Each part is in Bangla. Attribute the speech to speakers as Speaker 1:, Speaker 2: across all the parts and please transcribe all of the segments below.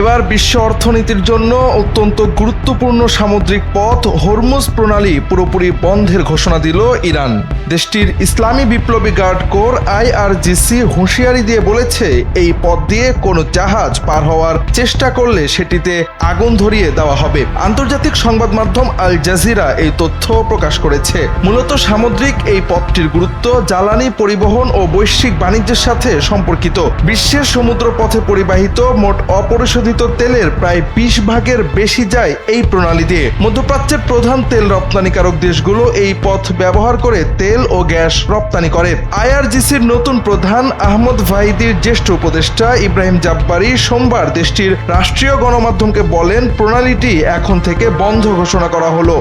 Speaker 1: এবার বিশ্ব অর্থনীতির জন্য অত্যন্ত গুরুত্বপূর্ণ সামুদ্রিক পথ হরমুজ প্রণালী পুরোপুরি বন্ধের ঘোষণা দিল ইরান। দেশটির ইসলামী বিপ্লবী গার্ড কোর IRGC হুঁশিয়ারি দিয়ে বলেছে, এই পথ দিয়ে কোনো জাহাজ পার হওয়ার চেষ্টা করলে সেটিতে আগুন ধরিয়ে দেওয়া হবে। আন্তর্জাতিক সংবাদ মাধ্যম আল জাজিরা এই তথ্য প্রকাশ করেছে। মূলত সামুদ্রিক এই পথটির গুরুত্ব জ্বালানি পরিবহন ও বৈশ্বিক বাণিজ্যের সাথে সম্পর্কিত। বিশ্বের সমুদ্র পথে পরিবাহিত মোট অপরিশোধিত তেলের প্রায় 20 ভাগের বেশি যায় এই প্রণালী দিয়ে। মধ্যপ্রাচ্যের প্রধান তেল রপ্তানিকারক দেশগুলো এই পথ ব্যবহার করে তেল ও গ্যাস রপ্তানি করে। IRGCর নতুন প্রধান আহমদ ভাহিদির জ্যেষ্ঠ উপদেষ্টা ইব্রাহিম জাব্বারি সোমবার দেশটির রাষ্ট্রীয় গণমাধ্যমকে বলেন, প্রণালীটি এখন থেকে বন্ধ ঘোষণা করা হলো।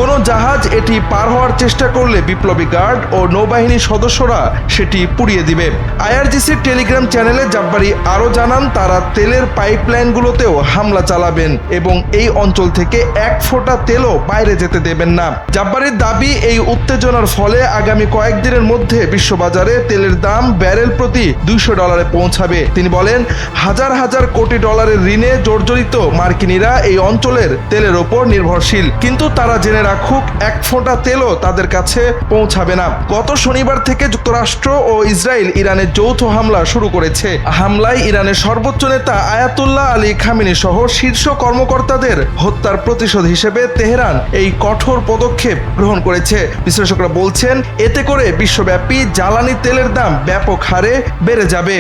Speaker 1: কোনো জাহাজ এটি পার হওয়ার চেষ্টা করলে বিপ্লবী গার্ড ও নৌবাহিনীর সদস্যরা সেটি পুড়িয়ে দিবে। IRGCর টেলিগ্রাম চ্যানেলে জাব্বারি আরও জানান, তারা তেলের পাইপলাইনগুলোতেও হামলা চালাবেন এবং এই অঞ্চল থেকে এক ফোঁটা তেলও বাইরে যেতে দেবেন না। জাব্বারির দাবি, এই উত্তেজনার ফলে আগামী কয়েকদিনের মধ্যে বিশ্ববাজারে তেলের দাম ব্যারেল প্রতি $200 পৌঁছাবে। তিনি বলেন, হাজার হাজার কোটি ডলারের ঋণে জর্জরিত মার্কিনীরা এই অঞ্চলের তেলের ওপর নির্ভরশীল, কিন্তু তারা জেনে রাখুক, এক ফোঁটা তেলও তাদের কাছে পৌঁছাবে না। গত শনিবার থেকে যুক্তরাষ্ট্র ও ইসরায়েল ইরানের যৌথ হামলা শুরু করেছে। হামলায় ইরানের সর্বোচ্চ নেতা আয়াতুল্লাহ আলী খামেনি সহ শীর্ষ কর্মকর্তাদের হত্যার প্রতিশোধ হিসেবে তেহরান এই কঠোর পদক্ষেপ গ্রহণ করেছে। বিশ্লেষকরা বলছেন, এতে করে বিশ্বব্যাপী জ্বালানি তেলের দাম ব্যাপক হারে বেড়ে যাবে।